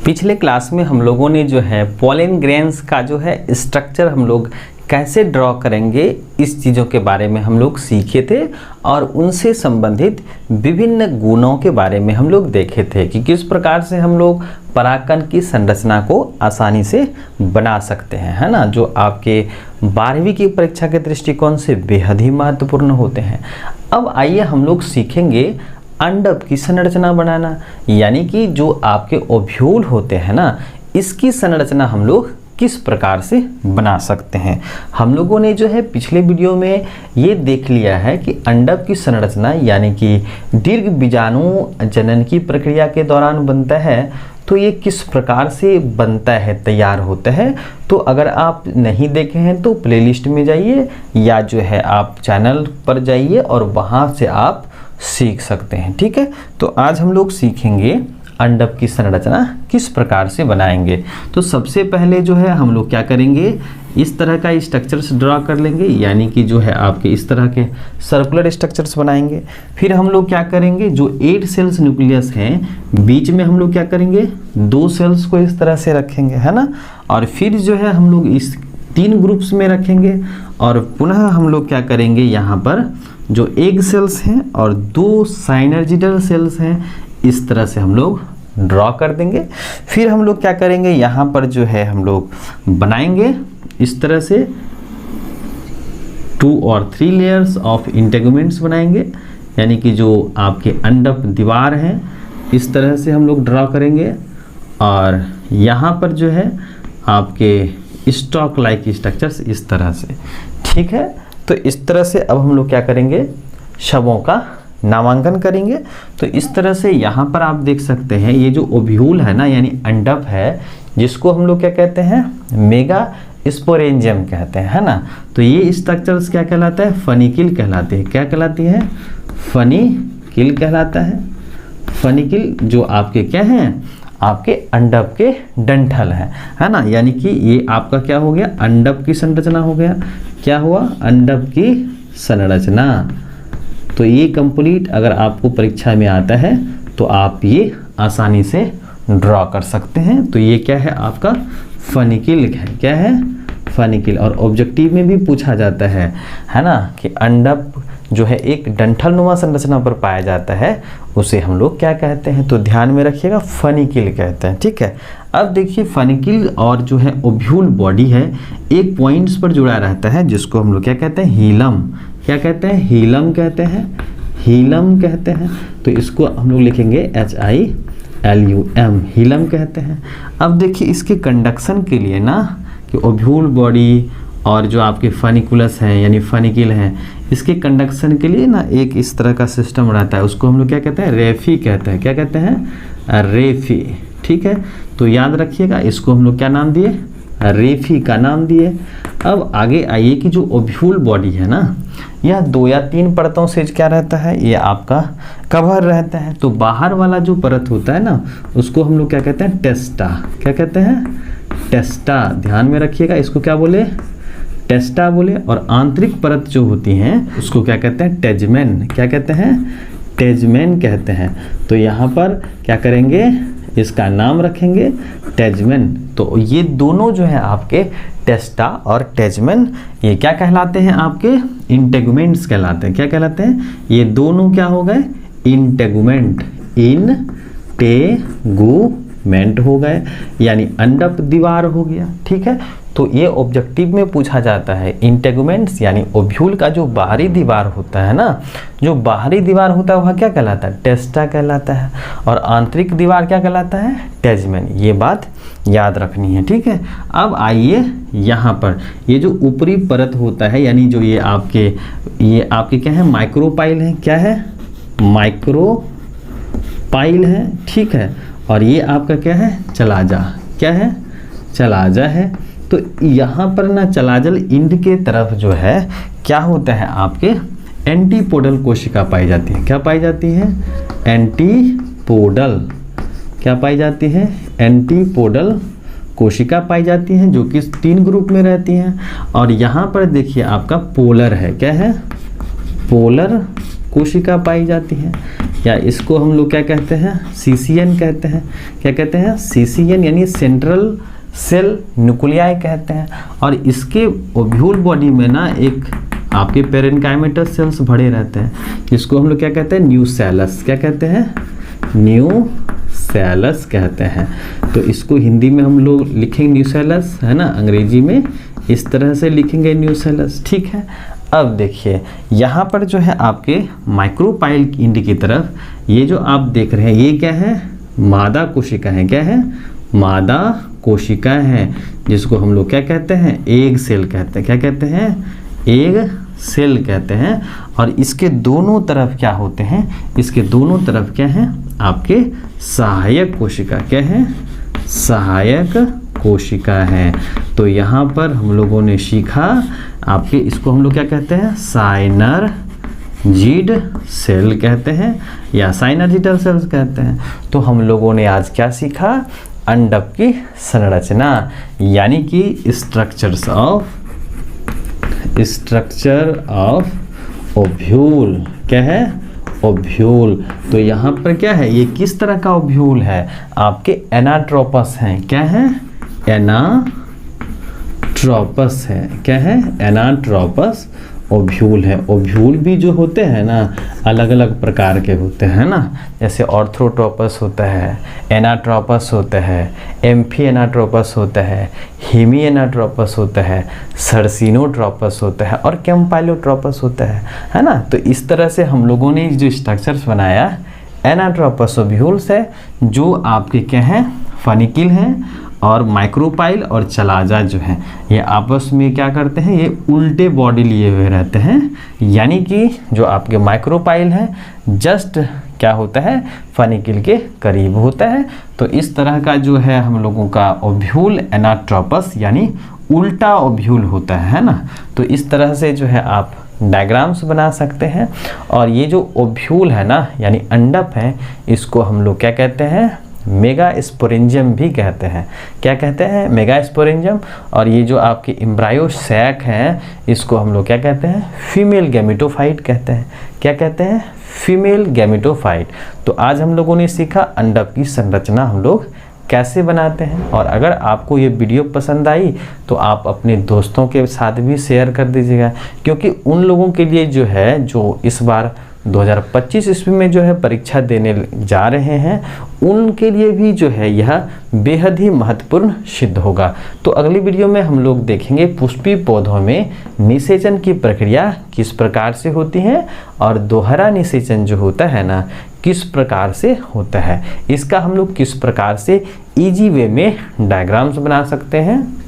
पिछले क्लास में हम लोगों ने जो है पॉलन ग्रेन्स का जो है स्ट्रक्चर हम लोग कैसे ड्रॉ करेंगे इस चीज़ों के बारे में हम लोग सीखे थे और उनसे संबंधित विभिन्न गुणों के बारे में हम लोग देखे थे कि किस प्रकार से हम लोग परागकण की संरचना को आसानी से बना सकते हैं, है ना, जो आपके 12वीं की परीक्षा के दृष्टिकोण से बेहद ही महत्वपूर्ण होते हैं। अब आइए हम लोग सीखेंगे अंडक की संरचना बनाना, यानी कि जो आपके ओव्यूल होते हैं ना, इसकी संरचना हम लोग किस प्रकार से बना सकते हैं। हम लोगों ने जो है पिछले वीडियो में ये देख लिया है कि अंडक की संरचना यानी कि दीर्घ बीजाणु जनन की प्रक्रिया के दौरान बनता है, तो ये किस प्रकार से बनता है, तैयार होता है। तो अगर आप नहीं देखे हैं तो प्लेलिस्ट में जाइए या जो है आप चैनल पर जाइए और वहाँ से आप सीख सकते हैं, ठीक है। तो आज हम लोग सीखेंगे अंडक की संरचना किस प्रकार से बनाएंगे। तो सबसे पहले जो है हम लोग क्या करेंगे, इस तरह का स्ट्रक्चर्स ड्रॉ कर लेंगे, यानी कि जो है आपके इस तरह के सर्कुलर स्ट्रक्चर्स बनाएंगे। फिर हम लोग क्या करेंगे, जो 8 सेल्स न्यूक्लियस हैं बीच में हम लोग क्या करेंगे, 2 सेल्स को इस तरह से रखेंगे, है ना। और फिर जो है हम लोग इस 3 ग्रुप्स में रखेंगे और पुनः हम लोग क्या करेंगे, यहाँ पर जो एग सेल्स हैं और 2 साइनर्जिडल सेल्स हैं, इस तरह से हम लोग ड्रॉ कर देंगे। फिर हम लोग क्या करेंगे, यहाँ पर जो है हम लोग बनाएंगे इस तरह से 2 और 3 लेयर्स ऑफ इंटेगुमेंट्स बनाएंगे, यानी कि जो आपके अंडक दीवार हैं इस तरह से हम लोग ड्रॉ करेंगे। और यहाँ पर जो है आपके स्टॉक लाइक स्ट्रक्चर्स इस तरह से, ठीक है। तो इस तरह से अब हम लोग क्या करेंगे, शवों का नामांकन करेंगे। तो इस तरह से यहाँ पर आप देख सकते हैं ये जो ओव्यूल है ना, यानी अंडक है, जिसको हम लोग क्या कहते हैं, मेगा स्पोरेंजियम कहते हैं, है ना। तो ये स्ट्रक्चर्स क्या कहलाता है, फनिकिल कहलाते हैं। क्या कहलाती है, फनिकिल कहलाता है। फनिकिल जो आपके क्या हैं, आपके अंडक के डंठल हैं, है ना। यानी कि ये आपका क्या हो गया, अंडक की संरचना हो गया। क्या हुआ, अंडक की संरचना। तो ये कंप्लीट अगर आपको परीक्षा में आता है तो आप ये आसानी से ड्रॉ कर सकते हैं। तो ये क्या है, आपका फनिकिल है। क्या है, फनिकिल। और ऑब्जेक्टिव में भी पूछा जाता है ना, कि अंडक जो है एक डंठल नुमा संरचना पर पाया जाता है, उसे हम लोग क्या कहते हैं, तो ध्यान में रखिएगा, फनिकिल कहते हैं, ठीक है। अब देखिए फनिकिल और जो है ओव्यूल बॉडी है एक पॉइंट्स पर जुड़ा रहता है, जिसको हम लोग क्या कहते हैं, हीलम। क्या कहते हैं, हीलम कहते हैं, हीलम कहते हैं। तो इसको हम लोग लिखेंगे HILUM, हीलम कहते हैं। अब देखिए इसके कंडक्शन के लिए ना, कि ओव्यूल बॉडी और जो आपके फनिकुलस हैं यानी फनिकिल हैं, इसके कंडक्शन के लिए ना एक इस तरह का सिस्टम रहता है, उसको हम लोग क्या कहते हैं, रेफी कहते हैं। क्या कहते हैं, रेफी, ठीक है। तो याद रखिएगा, इसको हम लोग क्या नाम दिए, रेफी का नाम दिए। अब आगे आइए कि जो ओव्यूल बॉडी है ना, यह 2 या 3 परतों से क्या रहता है, ये आपका कवर रहता है। तो बाहर वाला जो परत होता है ना, उसको हम लोग क्या कहते हैं, टेस्टा। क्या कहते हैं, टेस्टा। ध्यान में रखिएगा, इसको क्या बोले, टेस्टा बोले। और आंतरिक परत जो होती हैं उसको क्या कहते हैं, टेजमेन। क्या कहते हैं, टेजमेन कहते हैं। तो यहाँ पर क्या करेंगे, इसका नाम रखेंगे टेजमेन। तो ये दोनों जो है आपके टेस्टा और टेजमेन, ये क्या कहलाते हैं, आपके इंटेगुमेंट्स कहलाते हैं। क्या कहलाते हैं, ये दोनों क्या हो गए, इंटेगुमेंट, इंटेगुमेंट हो गए, यानी अंडक दीवार हो गया, ठीक है। तो ये ऑब्जेक्टिव में पूछा जाता है, इंटेगुमेंट्स यानी ओव्यूल का जो बाहरी दीवार होता है ना, जो बाहरी दीवार होता है वह क्या कहलाता है, टेस्टा कहलाता है। और आंतरिक दीवार क्या कहलाता है, टेजमेन। ये बात याद रखनी है, ठीक है। अब आइए यहाँ पर ये जो ऊपरी परत होता है, यानी जो ये आपके क्या है, माइक्रोपाइल है। क्या है, माइक्रोपाइल है, ठीक है। और ये आपका क्या है, चलाजा। क्या है, चलाजा है। तो यहाँ पर ना चलाजल इंड के तरफ जो है क्या होता है, आपके एंटीपोडल कोशिका पाई जाती है। क्या पाई जाती है, एंटीपोडल। क्या पाई जाती है, एंटीपोडल कोशिका पाई जाती हैं, जो कि 3 ग्रुप में रहती हैं। और यहाँ पर देखिए आपका पोलर है। क्या है, पोलर कोशिका पाई जाती है, या इसको हम लोग क्या कहते हैं, सीसीएन कहते हैं। क्या कहते हैं, सीसीएन यानी सेंट्रल सेल न्यूक्लियाई कहते हैं। और इसके ओव्यूल बॉडी में ना एक आपके पेरेन्काइमेटस सेल्स भरे रहते हैं, जिसको हम लोग क्या कहते हैं, न्यूसेलस। क्या कहते हैं, न्यूसेलस कहते हैं। तो इसको हिंदी में हम लोग लिखेंगे न्यूसेलस, है ना, अंग्रेजी में इस तरह से लिखेंगे न्यूसेलस, ठीक है। अब देखिए यहाँ पर जो है आपके माइक्रोपाइल इंड की तरफ ये जो आप देख रहे हैं ये क्या है, मादा कोशिका है। क्या है, मादा कोशिका है, जिसको हम लोग क्या कहते हैं, एग सेल कहते हैं। क्या कहते हैं, एग सेल कहते हैं। और इसके दोनों तरफ क्या होते हैं, इसके दोनों तरफ क्या है, आपके सहायक कोशिका। क्या है, सहायक कोशिका है। तो यहाँ पर हम लोगों ने सीखा आपके, इसको हम लोग क्या कहते हैं, साइनर्जिड सेल कहते हैं या साइनर्जिडल सेल्स कहते हैं। तो हम लोगों ने आज क्या सीखा, अंडक की संरचना, यानी कि स्ट्रक्चर ऑफ ओव्यूल। क्या है, ओव्यूल। तो यहाँ पर क्या है, ये किस तरह का ओव्यूल है, आपके एनाट्रोपस हैं। क्या है, एनाट्रोपस है। क्या है, एनाट्रोपस ओव्यूल है। ओव्यूल भी जो होते हैं ना अलग अलग प्रकार के होते हैं ना, जैसे ऑर्थोट्रोपस होता है, एनाट्रोपस होता है, एम्फी एनाट्रोपस होता है, हीमी एनाट्रोपस होता है, सर्सिनोट्रोपस होता है और कैम्पाइलोट्रोपस होता है ना। तो इस तरह से हम लोगों ने जो स्ट्रक्चर्स बनाया एनाट्रोपस ओव्यूल्स है, जो आपके क्या हैं, फनिकिल हैं। और माइक्रोपाइल और चलाजा जो हैं ये आपस में क्या करते हैं, ये उल्टे बॉडी लिए हुए रहते हैं। यानी कि जो आपके माइक्रोपाइल है जस्ट क्या होता है, फनिकिल के करीब होता है। तो इस तरह का जो है हम लोगों का ओव्यूल एनाट्रोपस यानी उल्टा ओव्यूल होता है ना। तो इस तरह से जो है आप डायग्राम्स बना सकते हैं। और ये जो ओव्यूल है ना यानी अंडप है, इसको हम लोग क्या कहते हैं, मेगास्पोरेंजियम भी कहते हैं। क्या कहते हैं, मेगास्पोरेंजियम। और ये जो आपके एम्ब्रायो सैक हैं, इसको हम लोग क्या कहते हैं, फीमेल गैमेटोफाइट कहते हैं। क्या कहते हैं, फीमेल गैमेटोफाइट। तो आज हम लोगों ने सीखा अंडक की संरचना हम लोग कैसे बनाते हैं। और अगर आपको ये वीडियो पसंद आई तो आप अपने दोस्तों के साथ भी शेयर कर दीजिएगा, क्योंकि उन लोगों के लिए जो है जो इस बार 2025 ईस्वी में जो है परीक्षा देने जा रहे हैं, उनके लिए भी जो है यह बेहद ही महत्वपूर्ण सिद्ध होगा। तो अगली वीडियो में हम लोग देखेंगे पुष्पीय पौधों में निषेचन की प्रक्रिया किस प्रकार से होती है और दोहरा निषेचन जो होता है ना किस प्रकार से होता है। इसका हम लोग किस प्रकार से इजी वे में डायग्राम्स बना सकते हैं